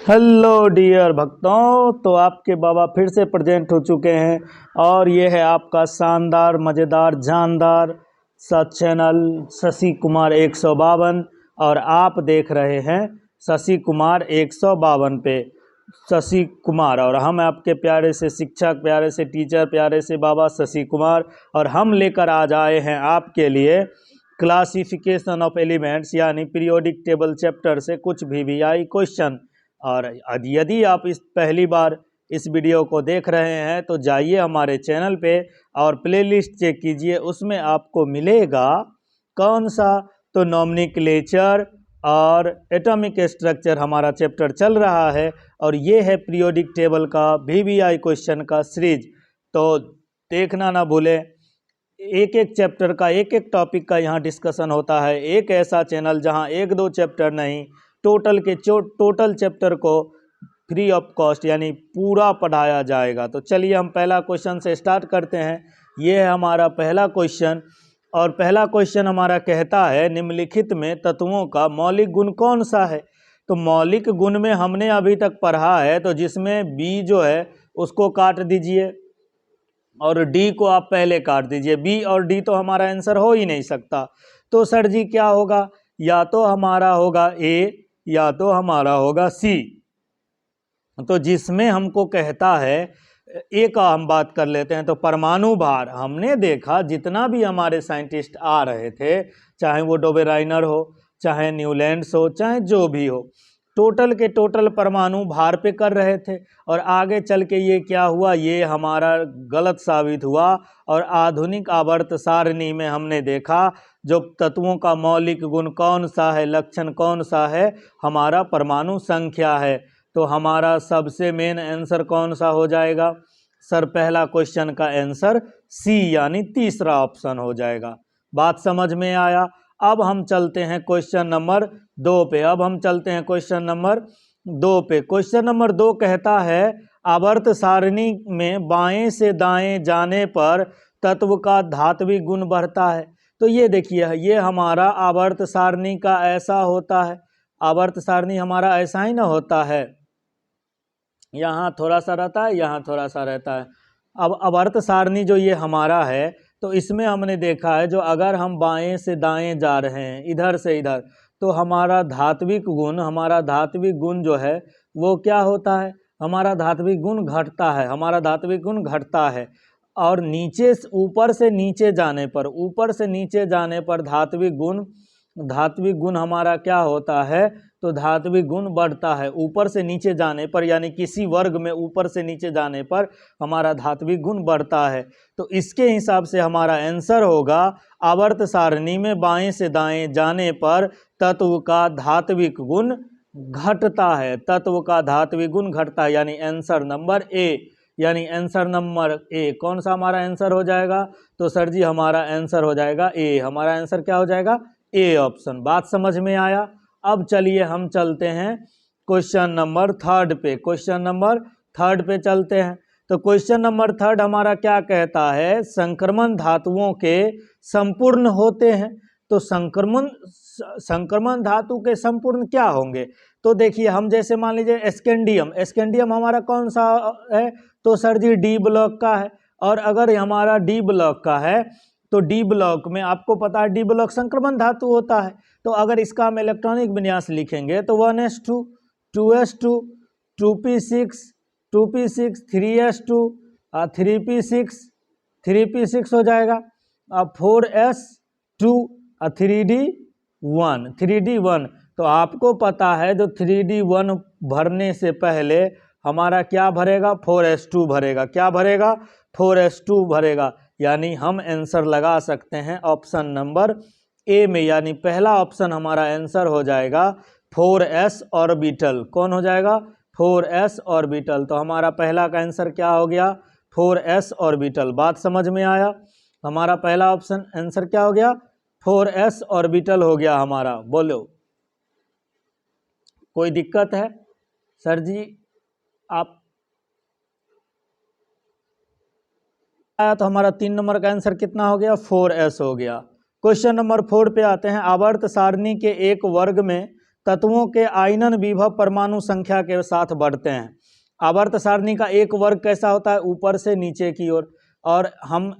Hello dear भक्तों, तो आपके बाबा फिर से प्रेजेंट हो चुके हैं और ये है आपका शानदार मज़ेदार जानदार सा चैनल शशि कुमार 152 और आप देख रहे हैं शशि कुमार 152 पे। शशि कुमार और हम आपके प्यारे से शिक्षक, प्यारे से टीचर, प्यारे से बाबा शशि कुमार, और हम लेकर आज आए हैं आपके लिए क्लासिफिकेशन ऑफ एलिमेंट्स यानी पीरियोडिक टेबल चैप्टर से कुछ VVI क्वेश्चन। और यदि आप इस पहली बार इस वीडियो को देख रहे हैं तो जाइए हमारे चैनल पे और प्लेलिस्ट चेक कीजिए, उसमें आपको मिलेगा कौन सा, तो नॉमेनक्लेचर और एटॉमिक स्ट्रक्चर हमारा चैप्टर चल रहा है और ये है पीरियोडिक टेबल का VVI क्वेश्चन का सीरीज। तो देखना ना भूलें, एक एक चैप्टर का एक एक टॉपिक का यहाँ डिस्कशन होता है। एक ऐसा चैनल जहाँ एक दो चैप्टर नहीं, टोटल चैप्टर को फ्री ऑफ कॉस्ट यानी पूरा पढ़ाया जाएगा। तो चलिए हम पहला क्वेश्चन से स्टार्ट करते हैं। ये है हमारा पहला क्वेश्चन और पहला क्वेश्चन हमारा कहता है निम्नलिखित में तत्वों का मौलिक गुण कौन सा है। तो मौलिक गुण में हमने अभी तक पढ़ा है, तो जिसमें बी जो है उसको काट दीजिए और डी को आप पहले काट दीजिए। बी और डी तो हमारा आंसर हो ही नहीं सकता। तो सर जी क्या होगा, या तो हमारा होगा ए या तो हमारा होगा सी। तो जिसमें हमको कहता है ए का हम बात कर लेते हैं। तो परमाणु भार हमने देखा जितना भी हमारे साइंटिस्ट आ रहे थे, चाहे वो डोबेराइनर हो, चाहे न्यूलैंड्स हो, चाहे जो भी हो, टोटल के टोटल परमाणु भार पे कर रहे थे। और आगे चल के ये क्या हुआ, ये हमारा गलत साबित हुआ और आधुनिक आवर्त सारणी में हमने देखा जो तत्वों का मौलिक गुण कौन सा है, लक्षण कौन सा है, हमारा परमाणु संख्या है। तो हमारा सबसे मेन आंसर कौन सा हो जाएगा सर? पहला क्वेश्चन का आंसर सी यानी तीसरा ऑप्शन हो जाएगा। बात समझ में आया? अब हम चलते हैं क्वेश्चन नंबर 2 पे। क्वेश्चन नंबर 2 कहता है आवर्त सारणी में बाएं से दाएं जाने पर तत्व का धात्विक गुण बढ़ता है। तो ये देखिए, ये हमारा आवर्त सारणी का ऐसा होता है। आवर्त सारणी हमारा ऐसा ही ना होता है, यहाँ थोड़ा सा रहता है, यहाँ थोड़ा सा रहता है। अब आवर्त सारणी जो ये हमारा है, तो इसमें हमने देखा है जो अगर हम बाएं से दाएं जा रहे हैं, इधर से इधर, तो हमारा धात्विक गुण जो है वो क्या होता है, हमारा धात्विक गुण घटता है। और ऊपर से नीचे जाने पर धात्विक गुण हमारा क्या होता है, तो धात्विक गुण बढ़ता है। ऊपर से नीचे जाने पर यानी किसी वर्ग में ऊपर से नीचे जाने पर हमारा धात्विक गुण बढ़ता है। तो इसके हिसाब से हमारा आंसर होगा आवर्त सारणी में बाएं से दाएं जाने पर तत्व का धात्विक गुण घटता है। यानी आंसर नंबर ए। कौन सा हमारा आंसर हो जाएगा? तो सर जी हमारा आंसर हो जाएगा ए। हमारा आंसर क्या हो जाएगा? A option. बात समझ में आया? अब चलिए हम चलते हैं क्वेश्चन नंबर 3 पे चलते हैं। तो क्वेश्चन नंबर 3 हमारा क्या कहता है, संक्रमण धातुओं के संपूर्ण होते हैं। तो संक्रमण धातु के संपूर्ण क्या होंगे? तो देखिए, हम जैसे मान लीजिए स्कैंडियम हमारा कौन सा है, तो सर जी डी ब्लॉक का है। और अगर हमारा डी ब्लॉक का है तो डी ब्लॉक में आपको पता है डी ब्लॉक संक्रमण धातु होता है। तो अगर इसका हम इलेक्ट्रॉनिक विन्यास लिखेंगे तो 1s2 2s2 2p6 2p6 3s2 3p6 हो जाएगा। अब 4s2 3d1। तो आपको पता है जो 3d1 भरने से पहले हमारा क्या भरेगा, 4s2 भरेगा। क्या भरेगा? 4s2 भरेगा। यानी हम आंसर लगा सकते हैं ऑप्शन नंबर ए में, यानी पहला ऑप्शन हमारा आंसर हो जाएगा 4s ऑर्बिटल। कौन हो जाएगा? 4s orbital. तो हमारा पहला का आंसर क्या हो गया? 4s orbital. बात समझ में आया? हमारा पहला ऑप्शन आंसर क्या हो गया? 4s ऑर्बिटल हो गया हमारा। बोलो, कोई दिक्कत है? सर जी आप आया तो हमारा 3 नंबर का आंसर कितना हो गया? 4s हो गया। क्वेश्चन नंबर 4 पे आते हैं। आवर्त सारणी के एक वर्ग में तत्वों के आयनन विभव परमाणु संख्या के साथ बढ़ते हैं। आवर्त सारणी का एक वर्ग कैसा होता है, ऊपर से नीचे की ओर, और हम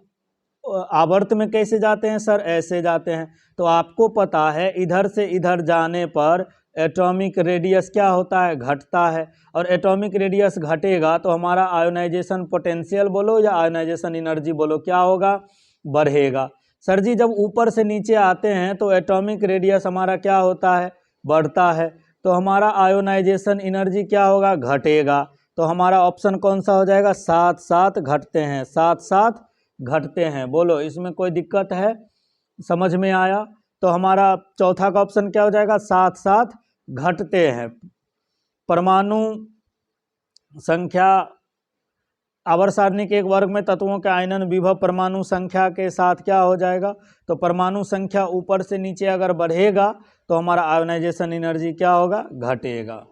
आवर्त में कैसे जाते हैं सर, ऐसे जाते हैं। तो आपको पता है इधर से इधर जाने पर एटॉमिक रेडियस क्या होता है, घटता है, और एटॉमिक रेडियस घटेगा तो हमारा आयोनाइजेशन पोटेंशियल बोलो या आयोनाइजेशन एनर्जी बोलो, क्या होगा, बढ़ेगा। सर जी जब ऊपर से नीचे आते हैं तो एटॉमिक रेडियस हमारा क्या होता है, बढ़ता है, तो हमारा आयोनाइजेशन एनर्जी क्या होगा, घटेगा। तो हमारा ऑप्शन कौन सा हो जाएगा, साथ साथ घटते हैं, साथ साथ घटते हैं। बोलो इसमें कोई दिक्कत है, समझ में आया। तो हमारा चौथा का ऑप्शन क्या हो जाएगा, साथ साथ घटते हैं। परमाणु संख्या आवर्त सारणी के एक वर्ग में तत्वों के आयनन विभव परमाणु संख्या के साथ क्या हो जाएगा, तो परमाणु संख्या ऊपर से नीचे अगर बढ़ेगा तो हमारा आयोनाइजेशन एनर्जी क्या होगा, घटेगा।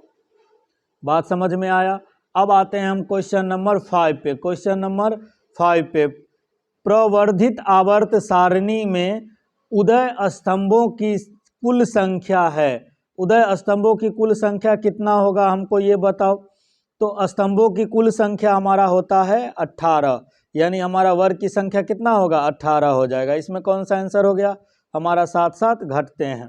बात समझ में आया। अब आते हैं हम क्वेश्चन नंबर 5 पे। क्वेश्चन नंबर 5 पे, प्रवर्धित आवर्त सारणी में उदय स्तंभों की कुल संख्या है। उदय स्तंभों की कुल संख्या कितना होगा, हमको ये बताओ। तो स्तंभों की कुल संख्या हमारा होता है 18, यानी हमारा वर्ग की संख्या कितना होगा, 18 हो जाएगा। इसमें कौन सा आंसर हो गया, हमारा साथ साथ घटते हैं।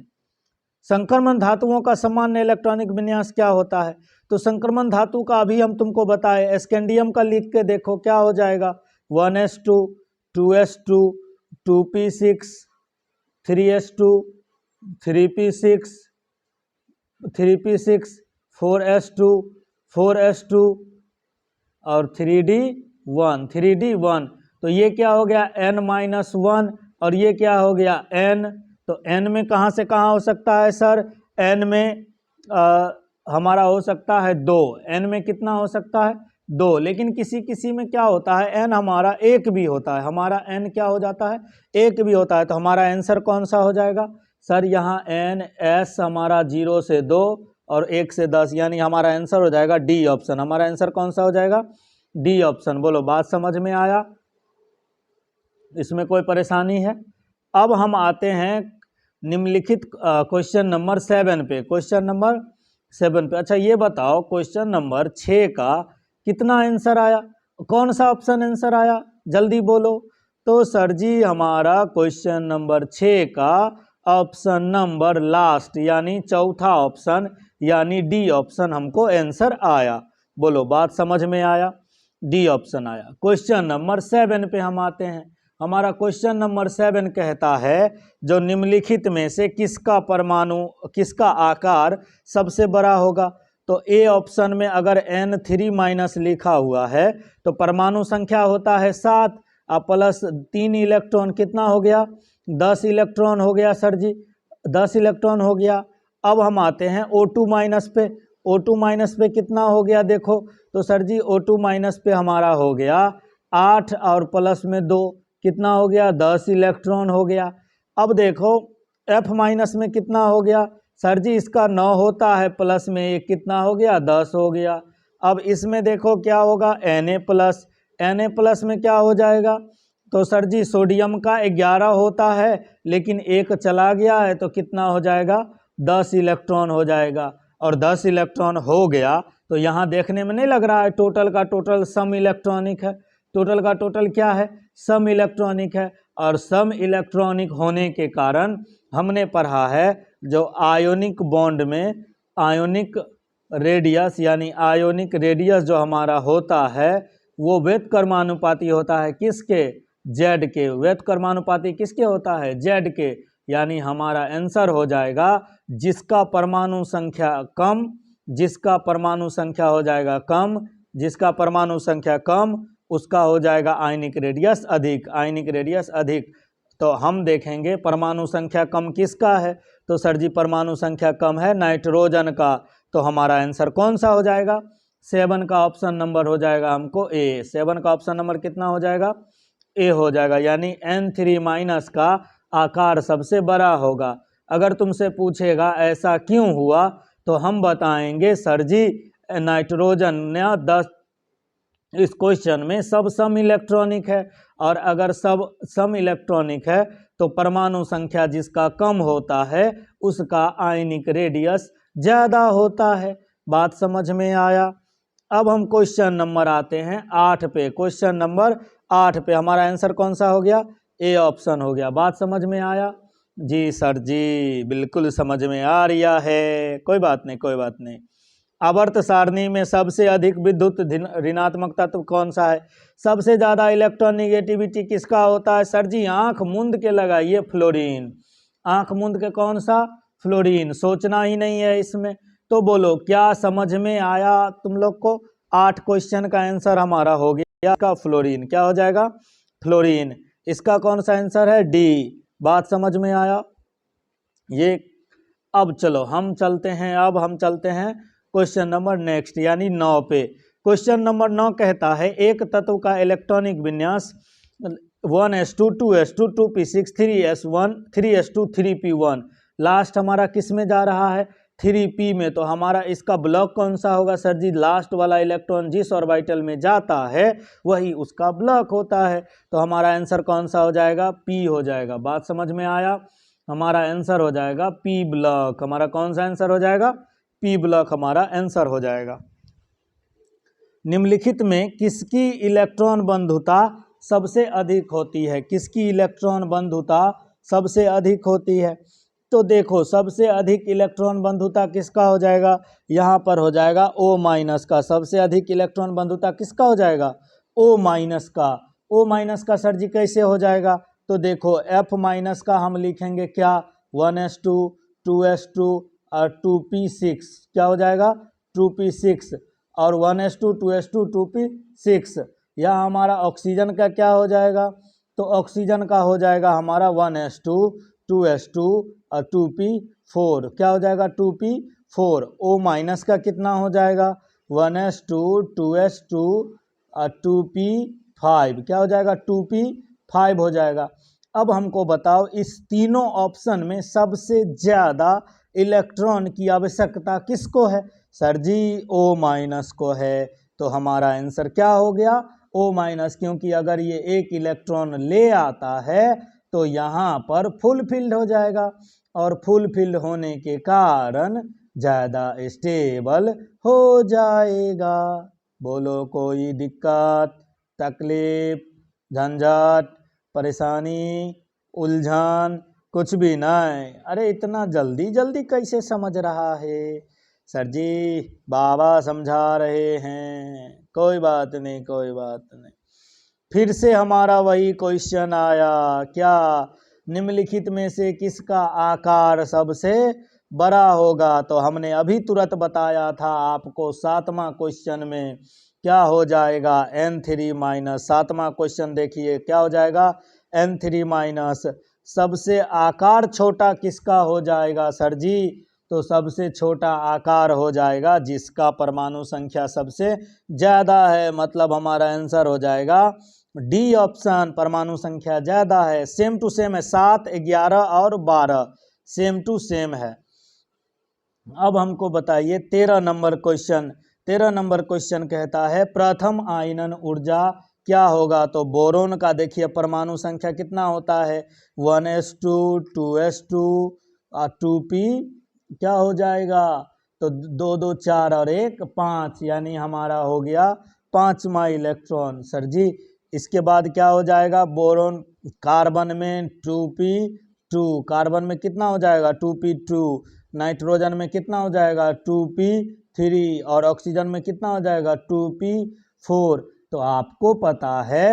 संक्रमण धातुओं का सामान्य इलेक्ट्रॉनिक विन्यास क्या होता है। तो संक्रमण धातु का अभी हम तुमको बताए, स्कैंडियम का लिख के देखो क्या हो जाएगा, 1s2 2s2 2p6 3s2 3p6 3p6 4s2 4s2 और 3d1 तो ये क्या हो गया, n-1, और ये क्या हो गया, n। तो n में कहाँ से कहाँ हो सकता है सर, n में हमारा हो सकता है 2, n में कितना हो सकता है, 2, लेकिन किसी किसी में क्या होता है, n हमारा 1 भी होता है, हमारा n क्या हो जाता है, 1 भी होता है। तो हमारा आंसर कौन सा हो जाएगा सर, यहाँ n s हमारा 0 से 2 और 1 से 10, यानी हमारा आंसर हो जाएगा डी ऑप्शन। हमारा आंसर कौन सा हो जाएगा, डी ऑप्शन। बोलो बात समझ में आया, इसमें कोई परेशानी है। अब हम आते हैं निम्नलिखित क्वेश्चन नंबर 7 पे। क्वेश्चन नंबर 7 पे, अच्छा ये बताओ क्वेश्चन नंबर 6 का कितना आंसर आया, कौन सा ऑप्शन आंसर आया, जल्दी बोलो। तो सर जी हमारा क्वेश्चन नंबर 6 का ऑप्शन नंबर लास्ट यानी चौथा ऑप्शन यानी डी ऑप्शन हमको आंसर आया। बोलो बात समझ में आया, डी ऑप्शन आया। क्वेश्चन नंबर 7 पे हम आते हैं। हमारा क्वेश्चन नंबर 7 कहता है जो निम्नलिखित में से किसका परमाणु किसका आकार सबसे बड़ा होगा। तो ए ऑप्शन में अगर N3- लिखा हुआ है तो परमाणु संख्या होता है 7 प्लस 3 इलेक्ट्रॉन, कितना हो गया, 10 इलेक्ट्रॉन हो गया सर जी, 10 इलेक्ट्रॉन हो गया। अब हम आते हैं O2- पे। O2- पे कितना हो गया देखो, तो सर जी O2- पे हमारा हो गया 8 और प्लस में 2, कितना हो गया, 10 इलेक्ट्रॉन हो गया। अब देखो F- में कितना हो गया, सर जी इसका 9 होता है, प्लस में 1 कितना हो गया, 10 हो गया। अब इसमें देखो क्या होगा, Na+ में क्या हो जाएगा, तो सर जी सोडियम का 11 होता है लेकिन 1 चला गया है तो कितना हो जाएगा, 10 इलेक्ट्रॉन हो जाएगा। और 10 इलेक्ट्रॉन हो गया तो यहाँ देखने में नहीं लग रहा है टोटल का टोटल सम इलेक्ट्रॉनिक है, टोटल का टोटल क्या है, सम इलेक्ट्रॉनिक है। और सम इलेक्ट्रॉनिक होने के कारण हमने पढ़ा है जो आयोनिक बॉन्ड में आयोनिक रेडियस यानी आयोनिक रेडियस जो हमारा होता है वो व्युत्क्रमानुपाती होता है किसके, जेड के। व्युत्क्रमानुपाती किसके होता है, जेड के। यानी हमारा आंसर हो जाएगा जिसका परमाणु संख्या कम, जिसका परमाणु संख्या हो जाएगा कम, जिसका परमाणु संख्या कम उसका हो जाएगा आयनिक रेडियस अधिक, आयनिक रेडियस अधिक। तो हम देखेंगे परमाणु संख्या कम किसका है, तो सर जी परमाणु संख्या कम है नाइट्रोजन का। तो हमारा आंसर कौन सा हो जाएगा, 7 का ऑप्शन नंबर हो जाएगा हमको ए। 7 का ऑप्शन नंबर कितना हो जाएगा, ए हो जाएगा। यानी N3- का आकार सबसे बड़ा होगा। अगर तुमसे पूछेगा ऐसा क्यों हुआ तो हम बताएंगे सर जी नाइट्रोजन ने 10 इस क्वेश्चन में सब सम इलेक्ट्रॉनिक है, और अगर सब सम इलेक्ट्रॉनिक है तो परमाणु संख्या जिसका कम होता है उसका आयनिक रेडियस ज़्यादा होता है। बात समझ में आया। अब हम क्वेश्चन नंबर आते हैं 8 पे। क्वेश्चन नंबर 8 पे हमारा आंसर कौन सा हो गया? ए ऑप्शन हो गया। बात समझ में आया? जी सर जी, बिल्कुल समझ में आ रहा है। कोई बात नहीं, कोई बात नहीं। आवर्त सारणी में सबसे अधिक विद्युत ऋणात्मक तत्व कौन सा है? सबसे ज्यादा इलेक्ट्रॉन निगेटिविटी किसका होता है? सर जी आंख मूंद के लगाइए, फ्लोरीन। आंख मूंद के कौन सा? फ्लोरीन। सोचना ही नहीं है इसमें। तो बोलो क्या समझ में आया तुम लोग को? 8 क्वेश्चन का आंसर हमारा हो गया का फ्लोरीन। क्या हो जाएगा? फ्लोरीन। इसका कौन सा आंसर है? डी। बात समझ में आया ये? अब चलो हम चलते हैं, अब हम चलते हैं क्वेश्चन नंबर नेक्स्ट यानी 9 पे। क्वेश्चन नंबर 9 कहता है एक तत्व का इलेक्ट्रॉनिक विन्यास 1s2 2s2 2p6 3s1 3s2 3p1। Last हमारा किस में जा रहा है? 3p में। तो हमारा इसका ब्लॉक कौन सा होगा? सर जी लास्ट वाला इलेक्ट्रॉन जिस ऑर्बिटल में जाता है वही उसका ब्लॉक होता है। तो हमारा आंसर कौन सा हो जाएगा? पी हो जाएगा। बात समझ में आया? हमारा आंसर हो जाएगा पी ब्लॉक। हमारा कौन सा आंसर हो जाएगा? पी ब्लॉक हमारा आंसर हो जाएगा। निम्नलिखित में किसकी इलेक्ट्रॉन बंधुता सबसे अधिक होती है? किसकी इलेक्ट्रॉन बंधुता सबसे अधिक होती है? तो देखो सबसे अधिक इलेक्ट्रॉन बंधुता किसका हो जाएगा? यहाँ पर हो जाएगा O माइनस का। सबसे अधिक इलेक्ट्रॉन बंधुता किसका हो जाएगा? O माइनस का। O माइनस का सर जी कैसे हो जाएगा? तो देखो F माइनस का हम लिखेंगे क्या? 1s2 2s2 और 2p6। क्या हो जाएगा? 2p6 और 1s2 2s2 2p6। यह हमारा ऑक्सीजन का क्या हो जाएगा? तो ऑक्सीजन का हो जाएगा हमारा 1s2 2s2 और 2p4। क्या हो जाएगा? 2p4। O माइनस का कितना हो जाएगा? 1s2 2s2 और 2p5। क्या हो जाएगा? 2p5 हो जाएगा। अब हमको बताओ इस तीनों ऑप्शन में सबसे ज़्यादा इलेक्ट्रॉन की आवश्यकता किसको है? सर जी O माइनस को है। तो हमारा आंसर क्या हो गया? O minus. क्योंकि अगर ये एक इलेक्ट्रॉन ले आता है तो यहाँ पर फुल फिल्ड हो जाएगा और फुल फिल्ड होने के कारण ज़्यादा स्टेबल हो जाएगा। बोलो कोई दिक्कत, तकलीफ, झंझट, परेशानी, उलझन? कुछ भी नहीं। अरे इतना जल्दी जल्दी कैसे समझ रहा है? सर जी बाबा समझा रहे हैं। कोई बात नहीं, कोई बात नहीं। फिर से हमारा वही क्वेश्चन आया क्या? निम्नलिखित में से किसका आकार सबसे बड़ा होगा? तो हमने अभी तुरंत बताया था आपको 7वां क्वेश्चन में क्या हो जाएगा? N3 minus. 7वां क्वेश्चन देखिए क्या हो जाएगा? N3 minus. सबसे आकार छोटा किसका हो जाएगा सर जी? तो सबसे छोटा आकार हो जाएगा जिसका परमाणु संख्या सबसे ज़्यादा है। मतलब हमारा आंसर हो जाएगा डी ऑप्शन, परमाणु संख्या ज़्यादा है। सेम टू सेम है, 7 11 और 12 सेम टू सेम है। अब हमको बताइए 13 नंबर क्वेश्चन। 13 नंबर क्वेश्चन कहता है प्रथम आयनन ऊर्जा क्या होगा? तो बोरोन का देखिए परमाणु संख्या कितना होता है? 1s2 2s2 और 2p। क्या हो जाएगा? तो 2 2 4 और 1 5 यानी हमारा हो गया 5वां इलेक्ट्रॉन। सर जी इसके बाद क्या हो जाएगा? बोरोन कार्बन में 2p2। कार्बन में कितना हो जाएगा? 2p2। नाइट्रोजन में कितना हो जाएगा? 2p3। और ऑक्सीजन में कितना हो जाएगा? 2p4। तो आपको पता है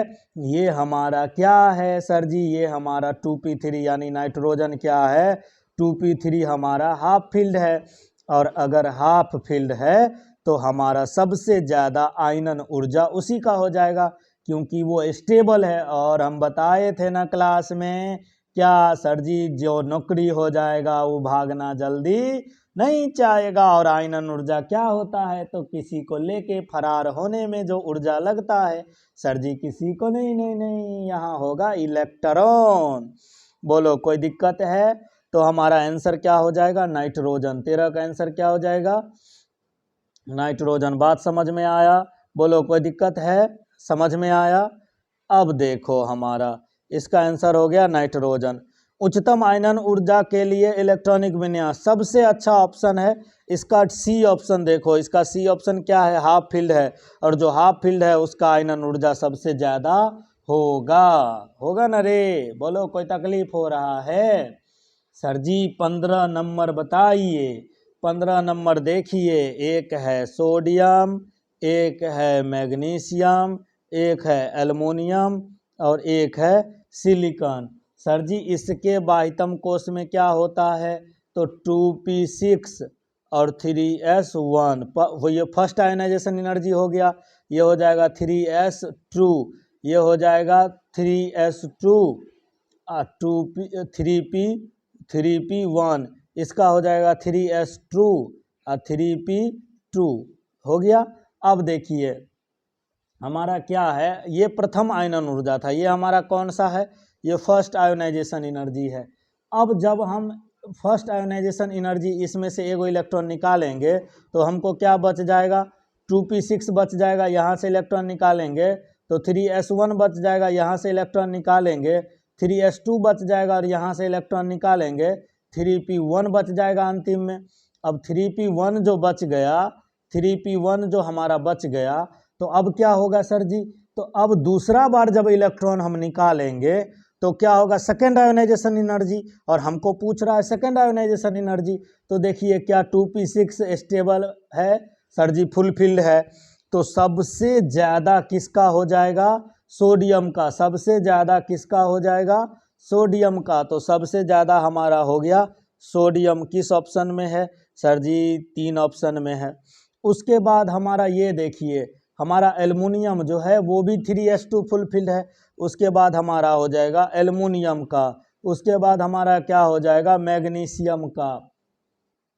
ये हमारा क्या है सर जी? ये हमारा 2p3 यानी नाइट्रोजन क्या है? 2p3 हमारा हाफ फील्ड है। और अगर हाफ फील्ड है तो हमारा सबसे ज़्यादा आयनन ऊर्जा उसी का हो जाएगा क्योंकि वो स्टेबल है। और हम बताए थे ना क्लास में क्या सर जी? जो नौकरी हो जाएगा वो भागना जल्दी नहीं चाहेगा। और आयनन ऊर्जा क्या होता है? तो किसी को लेके फरार होने में जो ऊर्जा लगता है सर जी किसी को नहीं नहीं नहीं, यहाँ होगा इलेक्ट्रॉन। बोलो कोई दिक्कत है? तो हमारा आंसर क्या हो जाएगा? नाइट्रोजन। 13 का आंसर क्या हो जाएगा? नाइट्रोजन। बात समझ में आया? बोलो कोई दिक्कत है? समझ में आया? अब देखो हमारा इसका आंसर हो गया नाइट्रोजन। उच्चतम आयनन ऊर्जा के लिए इलेक्ट्रॉनिक विन्यास सबसे अच्छा ऑप्शन है इसका सी ऑप्शन। देखो इसका सी ऑप्शन क्या है, हाफ फील्ड है, और जो हाफ फील्ड है उसका आयनन ऊर्जा सबसे ज़्यादा होगा। होगा ना रे, बोलो कोई तकलीफ हो रहा है? सर जी 15 नंबर बताइए। 15 नंबर देखिए, एक है सोडियम, एक है मैग्नीशियम, एक है एल्युमिनियम और एक है सिलिकॉन। सर जी इसके बाह्यतम कोश में क्या होता है? तो 2p6 और 3s1, ये फर्स्ट आयनाइजेशन एनर्जी हो गया, ये हो जाएगा 3s2, ये हो जाएगा 3s2, 3p1, इसका हो जाएगा 3s2 और 3p2 हो गया। अब देखिए हमारा क्या है, ये प्रथम आयनन ऊर्जा था, ये हमारा कौन सा है? ये फर्स्ट आयोनाइजेशन एनर्जी है। अब जब हम फर्स्ट आयोनाइजेशन एनर्जी इसमें से एगो इलेक्ट्रॉन निकालेंगे तो हमको क्या बच जाएगा? 2p6 बच जाएगा, यहाँ से इलेक्ट्रॉन निकालेंगे तो 3s1 बच जाएगा, यहाँ से इलेक्ट्रॉन निकालेंगे 3s2 बच जाएगा और यहाँ से इलेक्ट्रॉन निकालेंगे 3p1 बच जाएगा अंतिम में। अब 3p1 जो बच गया, 3p1 जो हमारा बच गया, तो अब क्या होगा सर जी? तो अब दूसरा बार जब इलेक्ट्रॉन हम निकालेंगे तो क्या होगा? सेकेंड आयोनाइजेशन एनर्जी, और हमको पूछ रहा है सेकेंड आयोनाइजेशन एनर्जी। तो देखिए क्या 2p6 स्टेबल है? सर जी फुल फील्ड है, तो सबसे ज़्यादा किसका हो जाएगा? सोडियम का। सबसे ज़्यादा किसका हो जाएगा? सोडियम का। तो सबसे ज़्यादा हमारा हो गया सोडियम। किस ऑप्शन में है? सर जी 3 ऑप्शन में है। उसके बाद हमारा ये देखिए, हमारा एल्युमिनियम जो है वो भी 3s2 फुल फील्ड है। उसके बाद हमारा हो जाएगा एल्युमिनियम का। उसके बाद हमारा क्या हो जाएगा? मैग्नीशियम का।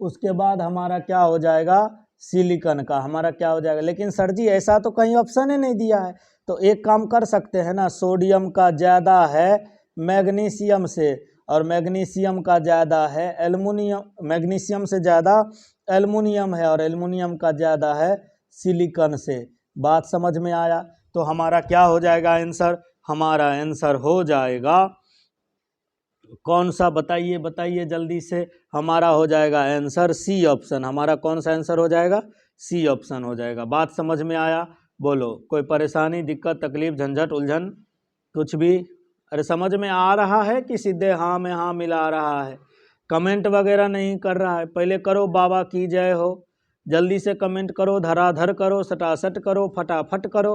उसके बाद हमारा क्या हो जाएगा? सिलिकॉन का। हमारा क्या हो जाएगा? लेकिन सर जी ऐसा तो कहीं ऑप्शन ही नहीं दिया है। तो एक काम कर सकते हैं ना, सोडियम का ज़्यादा है मैग्नीशियम से, और मैग्नीशियम का ज़्यादा है एल्युमिनियम, मैग्नीशियम से ज़्यादा एल्युमिनियम है, और एल्युमिनियम का ज़्यादा है सिलिकॉन से। बात समझ में आया? तो हमारा क्या हो जाएगा आंसर? हमारा आंसर हो जाएगा कौन सा? बताइए बताइए जल्दी से। हमारा हो जाएगा आंसर सी ऑप्शन। हमारा कौन सा आंसर हो जाएगा? सी ऑप्शन हो जाएगा। बात समझ में आया? बोलो कोई परेशानी, दिक्कत, तकलीफ, झंझट, उलझन, कुछ भी? अरे समझ में आ रहा है कि सीधे हाँ में हाँ मिला रहा है? कमेंट वगैरह नहीं कर रहा है? पहले करो बाबा की जय हो, जल्दी से कमेंट करो, धराधर करो, सटासट करो, फटाफट करो।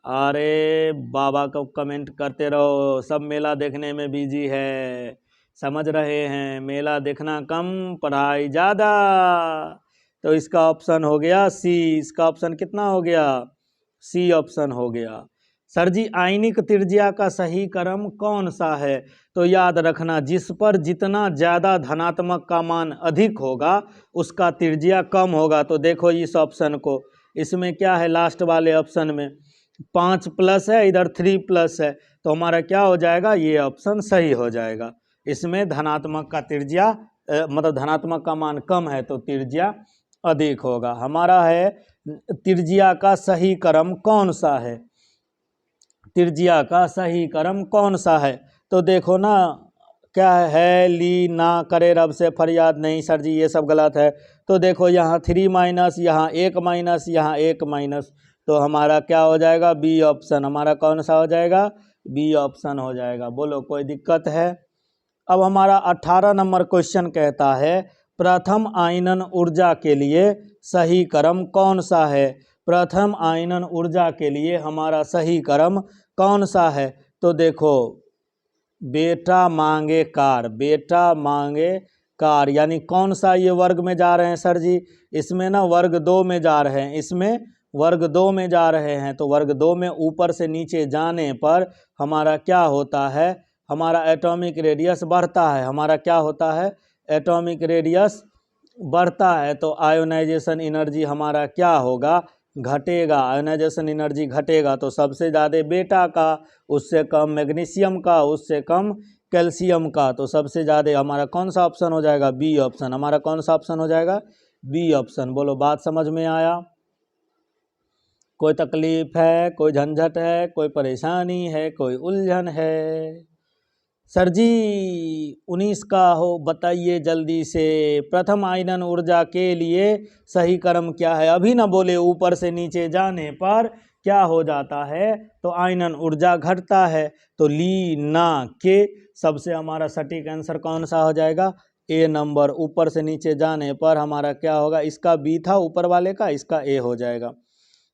अरे बाबा को कमेंट करते रहो, सब मेला देखने में बिजी है, समझ रहे हैं? मेला देखना कम, पढ़ाई ज़्यादा। तो इसका ऑप्शन हो गया सी। इसका ऑप्शन कितना हो गया? सी ऑप्शन हो गया। सर जी आयनिक त्रिज्या का सही क्रम कौन सा है? तो याद रखना, जिस पर जितना ज़्यादा धनात्मक का मान अधिक होगा उसका त्रिज्या कम होगा। तो देखो इस ऑप्शन को, इसमें क्या है लास्ट वाले ऑप्शन में 5 प्लस है, इधर 3 प्लस है, तो हमारा क्या हो जाएगा? ये ऑप्शन सही हो जाएगा। इसमें धनात्मक का त्रिज्या मतलब धनात्मक का मान कम है तो त्रिज्या अधिक होगा। हमारा है त्रिज्या का सही क्रम कौन सा है? त्रिज्या का सही क्रम कौन सा है? तो देखो ना क्या है, ली ना करे रब से फरियाद नहीं। सर जी ये सब गलत है। तो देखो यहाँ 3 माइनस, यहाँ 1 माइनस, यहाँ 1 माइनस, तो हमारा क्या हो जाएगा? B option. हमारा कौन सा हो जाएगा? बी ऑप्शन हो जाएगा। बोलो कोई दिक्कत है? अब हमारा 18 नंबर क्वेश्चन कहता है प्रथम आयनन ऊर्जा के लिए सही क्रम कौन सा है? प्रथम आयनन ऊर्जा के लिए हमारा सही क्रम कौन सा है? तो देखो बेटा मांगे कार, बेटा मांगे कार, यानी कौन सा ये वर्ग में जा रहे हैं सर जी? इसमें ना वर्ग 2 में जा रहे हैं, इसमें वर्ग 2 में जा रहे हैं। तो वर्ग 2 में ऊपर से नीचे जाने पर हमारा क्या होता है? हमारा एटॉमिक रेडियस बढ़ता है। हमारा क्या होता है? एटॉमिक रेडियस बढ़ता है। तो आयोनाइजेशन एनर्जी हमारा क्या होगा? घटेगा। आयोनाइजेशन एनर्जी घटेगा तो सबसे ज़्यादा बेटा का, उससे कम मैग्नीशियम का, उससे कम कैल्शियम का। तो सबसे ज़्यादा हमारा कौन सा ऑप्शन हो जाएगा? B option. हमारा कौन सा ऑप्शन हो जाएगा? B option. बोलो बात समझ में आया? कोई तकलीफ है, कोई झंझट है, कोई परेशानी है, कोई उलझन है? सर जी 19 का हो बताइए जल्दी से। प्रथम आयनन ऊर्जा के लिए सही क्रम क्या है? अभी ना बोले ऊपर से नीचे जाने पर क्या हो जाता है, तो आयनन ऊर्जा घटता है। तो ली ना के सबसे हमारा सटीक आंसर कौन सा हो जाएगा? ए नंबर। ऊपर से नीचे जाने पर हमारा क्या होगा? इसका बी था ऊपर वाले का, इसका ए हो जाएगा।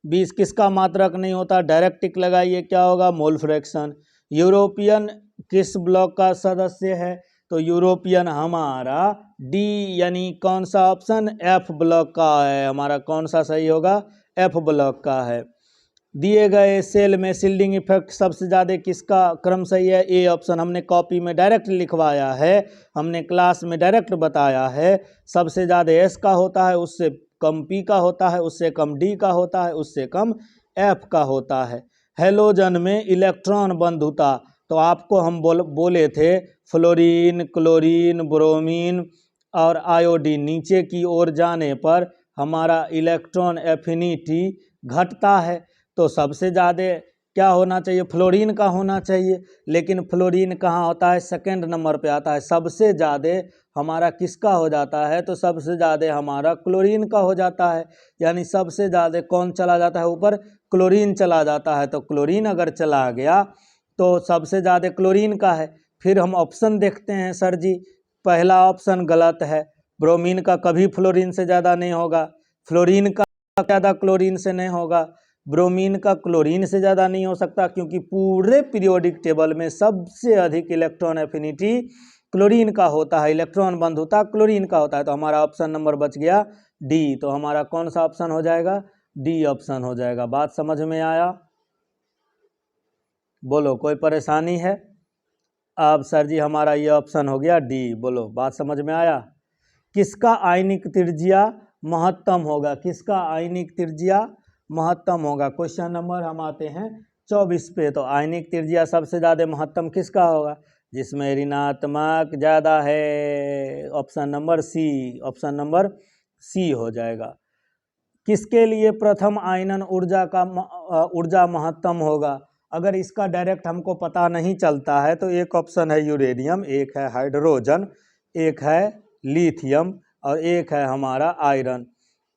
20 किसका मात्रक नहीं होता? डायरेक्ट टिक लगाइए, क्या होगा? Mole fraction. यूरोपियन किस ब्लॉक का सदस्य है? तो यूरोपियन हमारा डी यानी कौन सा ऑप्शन? एफ ब्लॉक का है हमारा। कौन सा सही होगा? एफ ब्लॉक का है। दिए गए सेल में शिल्डिंग इफेक्ट सबसे ज़्यादा किसका क्रम सही है? A option. हमने कॉपी में डायरेक्ट लिखवाया है, हमने क्लास में डायरेक्ट बताया है। सबसे ज़्यादा एस का होता है, उससे कम पी का होता है, उससे कम डी का होता है, उससे कम एफ का होता है। हेलोजन में इलेक्ट्रॉन बंधुता, तो आपको हम बोले थे फ्लोरीन, क्लोरीन, ब्रोमीन और आयोडीन नीचे की ओर जाने पर हमारा इलेक्ट्रॉन एफिनिटी घटता है। तो सबसे ज़्यादा क्या होना चाहिए? फ्लोरीन का होना चाहिए, लेकिन फ्लोरीन कहाँ होता है? सेकंड नंबर पे आता है। सबसे ज़्यादा हमारा किसका हो जाता है? तो सबसे ज़्यादा हमारा क्लोरीन का हो जाता है। यानी सबसे ज़्यादा कौन चला जाता है ऊपर? क्लोरीन चला जाता है। तो क्लोरीन अगर चला गया तो सबसे ज़्यादा क्लोरीन का है। फिर हम ऑप्शन देखते हैं सर जी, पहला ऑप्शन गलत है। ब्रोमीन का कभी फ्लोरीन से ज़्यादा नहीं होगा, फ्लोरीन का ज़्यादा क्लोरीन से नहीं होगा, ब्रोमीन का क्लोरीन से ज़्यादा नहीं हो सकता, क्योंकि पूरे पीरियोडिक टेबल में सबसे अधिक इलेक्ट्रॉन एफिनिटी क्लोरीन का होता है, इलेक्ट्रॉन बंधुता क्लोरीन का होता है। तो हमारा ऑप्शन नंबर बच गया डी। तो हमारा कौन सा ऑप्शन हो जाएगा? डी ऑप्शन हो जाएगा। बात समझ में आया? बोलो, कोई परेशानी है? अब सर जी हमारा ये ऑप्शन हो गया डी। बोलो, बात समझ में आया? किसका आयनिक त्रिज्या महत्तम होगा? किसका आयनिक त्रिज्या महत्तम होगा? क्वेश्चन नंबर हम आते हैं 24 पे। तो आयनिक त्रिज्या सबसे ज़्यादा महत्तम किसका होगा? जिसमें ऋणात्मक ज़्यादा है। Option number C, option number C हो जाएगा। किसके लिए प्रथम आयनन ऊर्जा महत्तम होगा? अगर इसका डायरेक्ट हमको पता नहीं चलता है तो एक ऑप्शन है यूरेनियम, एक है हाइड्रोजन, एक है लिथियम और एक है हमारा आयरन।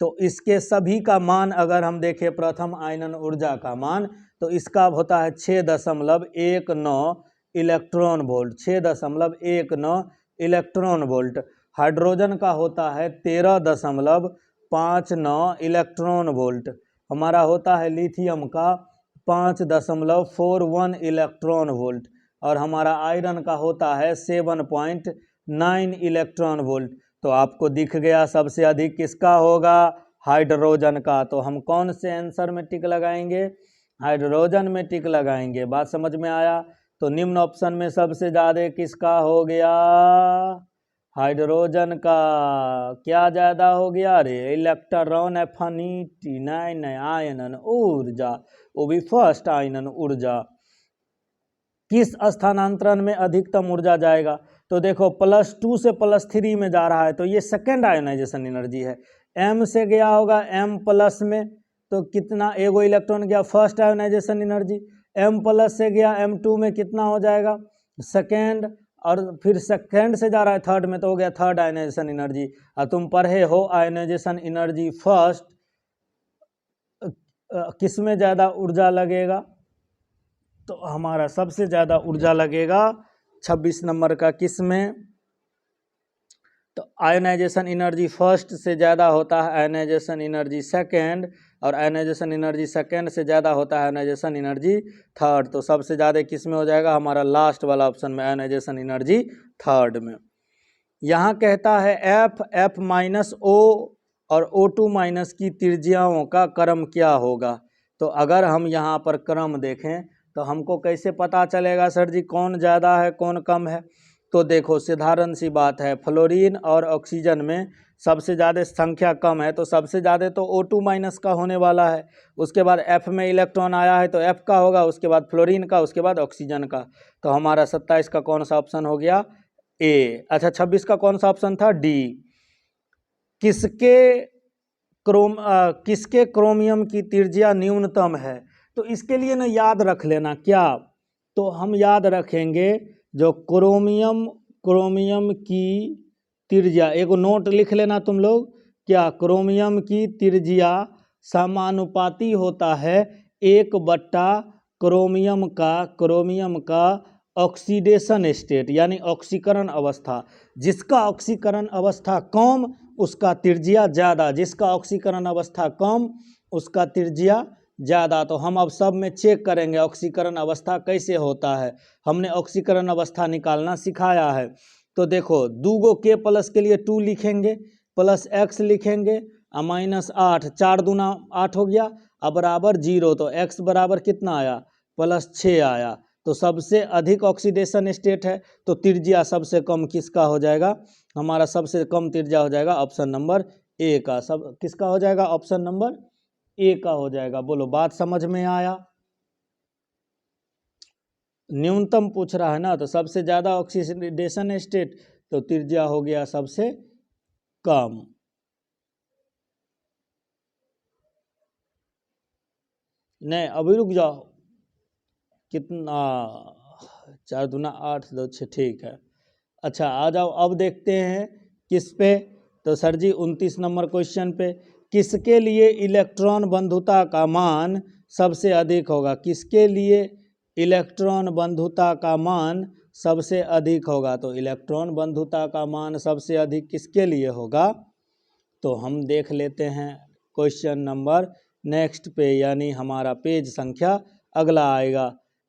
तो इसके सभी का मान अगर हम देखें, प्रथम आयनन ऊर्जा का मान, तो इसका होता है 6.19 electron volt. 6.19 electron volt. Hydrogen का होता है 13.59 इलेक्ट्रॉन वोल्ट। हमारा होता है लिथियम का 5.41 इलेक्ट्रॉन वोल्ट। और हमारा आयरन का होता है 7.9 इलेक्ट्रॉन वोल्ट। तो आपको दिख गया सबसे अधिक किसका होगा? हाइड्रोजन का। तो हम कौन से आंसर में टिक लगाएंगे? हाइड्रोजन में टिक लगाएंगे। बात समझ में आया? तो निम्न ऑप्शन में सबसे ज़्यादा किसका हो गया? हाइड्रोजन का। क्या ज़्यादा हो गया रे? इलेक्ट्रॉन एफिनिटी 9 आयनन ऊर्जा, वो भी फर्स्ट आयनन ऊर्जा। किस स्थानांतरण में अधिकतम ऊर्जा जाएगा? तो देखो +2 से +3 में जा रहा है, तो ये सेकेंड आयोनाइजेशन एनर्जी है। m से गया होगा m+ में, तो कितना? एगो इलेक्ट्रॉन गया फर्स्ट आयोनाइजेशन एनर्जी। m+ से गया m2 में, कितना हो जाएगा? सेकेंड। और फिर सेकेंड से जा रहा है थर्ड में, तो हो गया थर्ड आयोनाइजेशन एनर्जी। और तुम पढ़े हो आयोनाइजेशन एनर्जी फर्स्ट किस में ज़्यादा ऊर्जा लगेगा? तो हमारा सबसे ज़्यादा ऊर्जा लगेगा 26 नंबर का किस में? तो आयोनाइजेशन एनर्जी फर्स्ट से ज़्यादा होता है आयोनाइजेशन एनर्जी सेकेंड, और आयोनाइजेशन एनर्जी सेकेंड से ज़्यादा होता है आयोनाइजेशन एनर्जी थर्ड। तो सबसे ज़्यादा किस में हो जाएगा? हमारा लास्ट वाला ऑप्शन में, आयोनाइजेशन एनर्जी थर्ड में। यहाँ कहता है F-O और O2- की त्रिज्याओं का क्रम क्या होगा? तो अगर हम यहाँ पर क्रम देखें तो हमको कैसे पता चलेगा सर जी कौन ज़्यादा है कौन कम है? तो देखो साधारण सी बात है, फ्लोरीन और ऑक्सीजन में सबसे ज़्यादा संख्या कम है, तो सबसे ज़्यादा तो O2- का होने वाला है। उसके बाद F में इलेक्ट्रॉन आया है तो F का होगा, उसके बाद फ्लोरीन का, उसके बाद ऑक्सीजन का। तो हमारा 27 का कौन सा ऑप्शन हो गया? ए। अच्छा 26 का कौन सा ऑप्शन था? डी। किसके क्रोमियम की त्रिज्या न्यूनतम है? तो इसके लिए ना याद रख लेना क्या, तो हम याद रखेंगे जो क्रोमियम क्रोमियम की त्रिज्या, एक नोट लिख लेना तुम लोग, क्या क्रोमियम की त्रिज्या समानुपाती होता है 1/, क्रोमियम का ऑक्सीडेशन स्टेट यानी ऑक्सीकरण अवस्था। जिसका ऑक्सीकरण अवस्था कम उसका त्रिज्या ज़्यादा, जिसका ऑक्सीकरण अवस्था कम उसका त्रिज्या ज़्यादा। तो हम अब सब में चेक करेंगे ऑक्सीकरण अवस्था कैसे होता है। हमने ऑक्सीकरण अवस्था निकालना सिखाया है। तो देखो, 2 K प्लस के लिए 2 लिखेंगे, प्लस x लिखेंगे, -8, 4 दूना 8 हो गया, अब बराबर 0। तो x बराबर कितना आया, +6 आया। तो सबसे अधिक ऑक्सीडेशन स्टेट है, तो त्रिज्या सबसे कम किसका हो जाएगा, हमारा सबसे कम त्रिज्या हो जाएगा ऑप्शन नंबर ए का। सब किसका हो जाएगा, ऑप्शन नंबर ए का हो जाएगा। बोलो, बात समझ में आया। न्यूनतम पूछ रहा है ना, तो सबसे ज़्यादा ऑक्सीडेशन स्टेट, तो त्रिज्या हो गया सबसे कम। नहीं, अभी रुक जाओ, कितना, 4 दूना 8, 2 6, ठीक है। अच्छा, आ जाओ, अब देखते हैं किस पे। तो सर जी 29 नंबर क्वेश्चन पे, किसके लिए इलेक्ट्रॉन बंधुता का मान सबसे अधिक होगा, किसके लिए इलेक्ट्रॉन बंधुता का मान सबसे अधिक होगा। तो इलेक्ट्रॉन बंधुता का मान सबसे अधिक किसके लिए होगा, तो हम देख लेते हैं क्वेश्चन नंबर नेक्स्ट पे, यानी हमारा पेज संख्या अगला आएगा।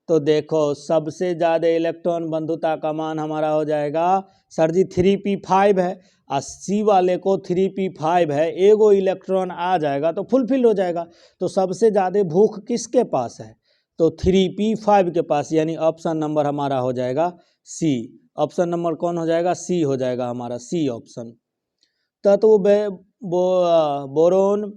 तो देखो, सबसे ज़्यादा इलेक्ट्रॉन बंधुता का मान हमारा हो जाएगा सर जी 3p5 है, और सी वाले को 3p5 है, एगो इलेक्ट्रॉन आ जाएगा तो फुलफिल हो जाएगा। तो सबसे ज़्यादा भूख किसके पास है, तो 3p5 के पास, यानी ऑप्शन नंबर हमारा हो जाएगा सी। ऑप्शन नंबर कौन हो जाएगा, सी हो जाएगा हमारा, सी ऑप्शन। तत्व बोरोन,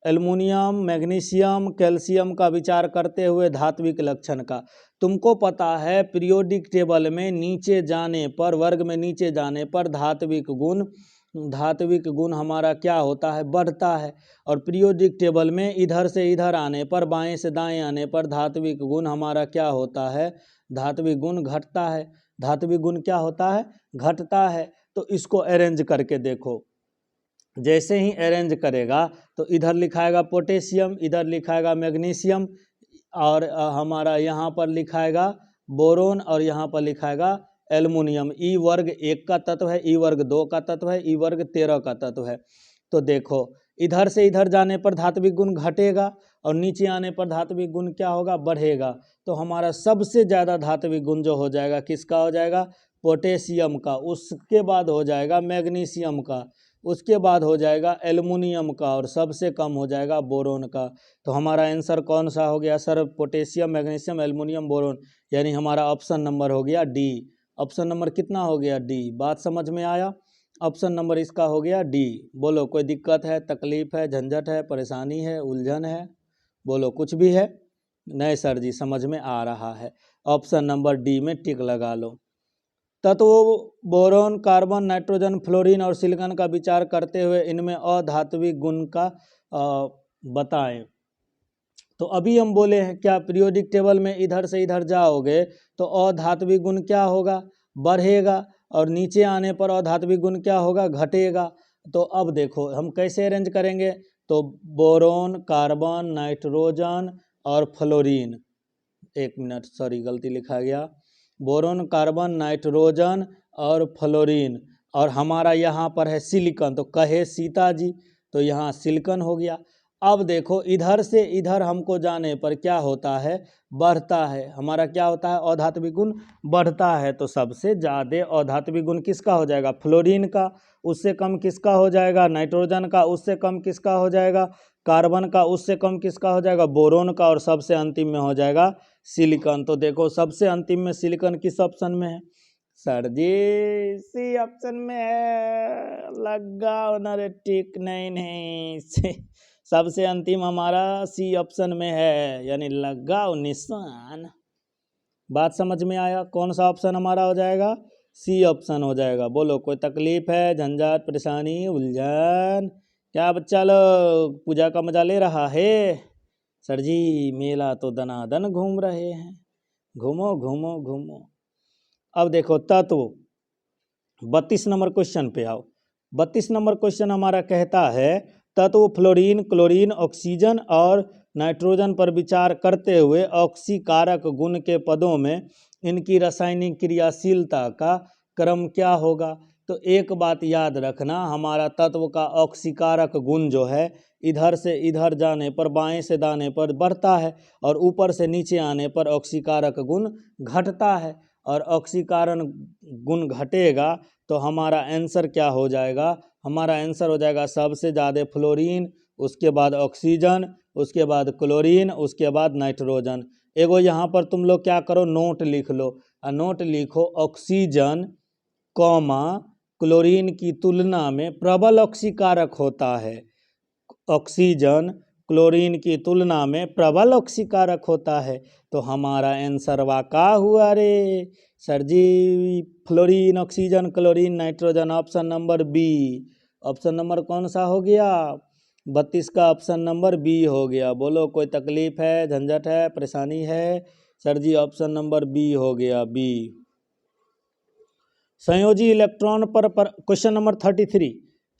एल्युमिनियम, मैग्नीशियम, कैल्शियम का विचार करते हुए धात्विक लक्षण का। तुमको पता है पीरियोडिक टेबल में नीचे जाने पर, वर्ग में नीचे जाने पर धात्विक गुण हमारा क्या होता है, बढ़ता है। और पीरियोडिक टेबल में इधर से इधर आने पर, बाएं से दाएं आने पर धात्विक गुण हमारा क्या होता है, धात्विक गुण घटता है। धात्विक गुण क्या होता है, घटता है। तो इसको अरेंज करके देखो, जैसे ही अरेंज करेगा तो इधर लिखाएगा पोटेशियम, इधर लिखाएगा मैग्नीशियम, और हमारा यहाँ पर लिखाएगा बोरोन, और यहाँ पर लिखाएगा एल्युमिनियम। ई वर्ग 1 का तत्व है, ई वर्ग 2 का तत्व है, ई वर्ग 13 का तत्व है। तो देखो, इधर से इधर जाने पर धात्विक गुण घटेगा, और नीचे आने पर धात्विक गुण क्या होगा, बढ़ेगा। तो हमारा सबसे ज़्यादा धात्विक गुण जो हो जाएगा किसका हो जाएगा, पोटेशियम का, उसके बाद हो जाएगा मैग्नीशियम का, उसके बाद हो जाएगा एल्युमिनियम का, और सबसे कम हो जाएगा बोरोन का। तो हमारा आंसर कौन सा हो गया sir, potassium, magnesium, aluminium, boron, यानी हमारा ऑप्शन नंबर हो गया डी। ऑप्शन नंबर कितना हो गया, डी। बात समझ में आया, ऑप्शन नंबर इसका हो गया डी। बोलो, कोई दिक्कत है, तकलीफ है, झंझट है, परेशानी है, उलझन है, बोलो कुछ भी है, नहीं सर जी समझ में आ रहा है, ऑप्शन नंबर डी में टिक लगा लो। तत्व बोरोन, कार्बन, नाइट्रोजन, फ्लोरीन और सिलिकॉन का विचार करते हुए इनमें अधात्विक गुण का बताएं। तो अभी हम बोले हैं क्या, पीरियोडिक टेबल में इधर से इधर जाओगे तो अधात्विक गुण क्या होगा, बढ़ेगा, और नीचे आने पर अधात्विक गुण क्या होगा, घटेगा। तो अब देखो हम कैसे अरेंज करेंगे, तो बोरोन, कार्बन, नाइट्रोजन और फ्लोरीन, एक मिनट सॉरी गलती लिखा गया, बोरोन, कार्बन, नाइट्रोजन और फ्लोरीन, और हमारा यहाँ पर है सिलिकॉन, तो कहे सीता जी, तो यहाँ सिलिकॉन हो गया। अब देखो, इधर से इधर हमको जाने पर क्या होता है, बढ़ता है, हमारा क्या होता है, अधात्विक गुण बढ़ता है। तो सबसे ज़्यादा अधात्विक गुण किसका हो जाएगा, फ्लोरीन का, उससे कम किसका हो जाएगा, नाइट्रोजन का, उससे कम किसका हो जाएगा, कार्बन का, उससे कम किसका हो जाएगा, बोरोन का, और सबसे अंतिम में हो जाएगा सिलिकॉन। तो देखो सबसे अंतिम में सिलिकॉन किस ऑप्शन में है, सर जी सी ऑप्शन में है, लगाओ ना रे टिक, नहीं नहीं सबसे अंतिम हमारा सी ऑप्शन में है, यानी लगाओ निशान। बात समझ में आया, कौन सा ऑप्शन हमारा हो जाएगा, सी ऑप्शन हो जाएगा। बोलो, कोई तकलीफ है, झंझट, परेशानी, उलझन, क्या बच्चा लोग पूजा का मजा ले रहा है, सर जी मेला तो दनादन घूम रहे हैं, घूमो घूमो घूमो। अब देखो तत्व 32 नंबर क्वेश्चन पे आओ। 32 नंबर क्वेश्चन हमारा कहता है तत्व फ्लोरीन, क्लोरीन, ऑक्सीजन और नाइट्रोजन पर विचार करते हुए ऑक्सीकारक गुण के पदों में इनकी रासायनिक क्रियाशीलता का क्रम क्या होगा। तो एक बात याद रखना, हमारा तत्व का ऑक्सीकारक गुण जो है इधर से इधर जाने पर, बाएं से दाएं पर बढ़ता है और ऊपर से नीचे आने पर ऑक्सीकारक गुण घटता है। और ऑक्सीकरण गुण घटेगा तो हमारा आंसर क्या हो जाएगा, हमारा आंसर हो जाएगा सबसे ज़्यादा फ्लोरीन, उसके बाद ऑक्सीजन, उसके बाद क्लोरीन, उसके बाद नाइट्रोजन। एगो यहाँ पर तुम लोग क्या करो, नोट लिख लो, नोट लिखो ऑक्सीजन कॉमा क्लोरीन की तुलना में प्रबल ऑक्सीकारक होता है। ऑक्सीजन क्लोरीन की तुलना में प्रबल ऑक्सीकारक होता है। तो हमारा आंसर वाका हुआ रे sir ji, fluorine, oxygen, chlorine, nitrogen, option number B. Option number कौन सा हो गया, 32 का ऑप्शन नंबर बी हो गया। बोलो कोई तकलीफ है, झंझट है, परेशानी है? सर जी ऑप्शन नंबर बी हो गया, बी। संयोजी इलेक्ट्रॉन पर क्वेश्चन नंबर 33,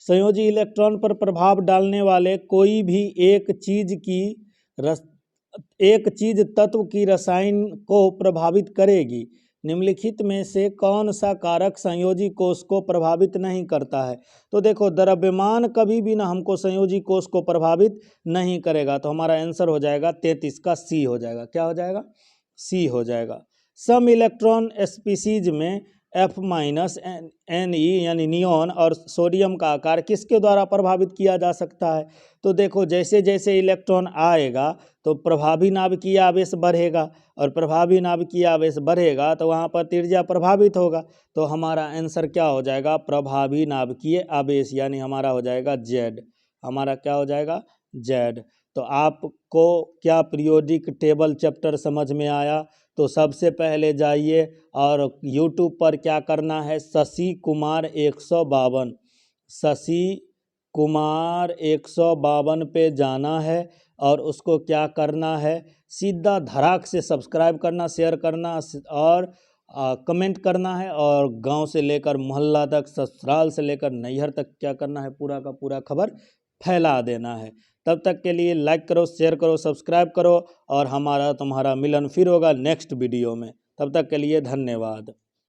संयोजी इलेक्ट्रॉन पर प्रभाव डालने वाले कोई भी एक चीज तत्व की रसायन को प्रभावित करेगी। निम्नलिखित में से कौन सा कारक संयोजी कोष को प्रभावित नहीं करता है। तो देखो द्रव्यमान कभी भी ना हमको संयोजी कोष को प्रभावित नहीं करेगा। तो हमारा आंसर हो जाएगा 33 का सी हो जाएगा। क्या हो जाएगा, सी हो जाएगा। सम इलेक्ट्रॉन स्पीसीज में F- Ne यानी नियॉन और सोडियम का आकार किसके द्वारा प्रभावित किया जा सकता है। तो देखो जैसे जैसे इलेक्ट्रॉन आएगा तो प्रभावी नाभिकीय आवेश बढ़ेगा, और प्रभावी नाभिकीय आवेश बढ़ेगा तो वहाँ पर त्रिज्या प्रभावित होगा। तो हमारा आंसर क्या हो जाएगा, प्रभावी नाभिकीय आवेश, यानी हमारा हो जाएगा Z। हमारा क्या हो जाएगा, Z। तो आपको क्या पीरियोडिक टेबल चैप्टर समझ में आया? तो सबसे पहले जाइए और YouTube पर क्या करना है, शशि कुमार 152, शशि कुमार 152 पे जाना है और उसको क्या करना है, सीधा धड़ाक से सब्सक्राइब करना, शेयर करना और कमेंट करना है। और गांव से लेकर मोहल्ला तक, ससुराल से लेकर नैहर तक क्या करना है, पूरा का पूरा खबर फैला देना है। तब तक के लिए लाइक करो, शेयर करो, सब्सक्राइब करो और हमारा तुम्हारा मिलन फिर होगा नेक्स्ट वीडियो में। तब तक के लिए धन्यवाद।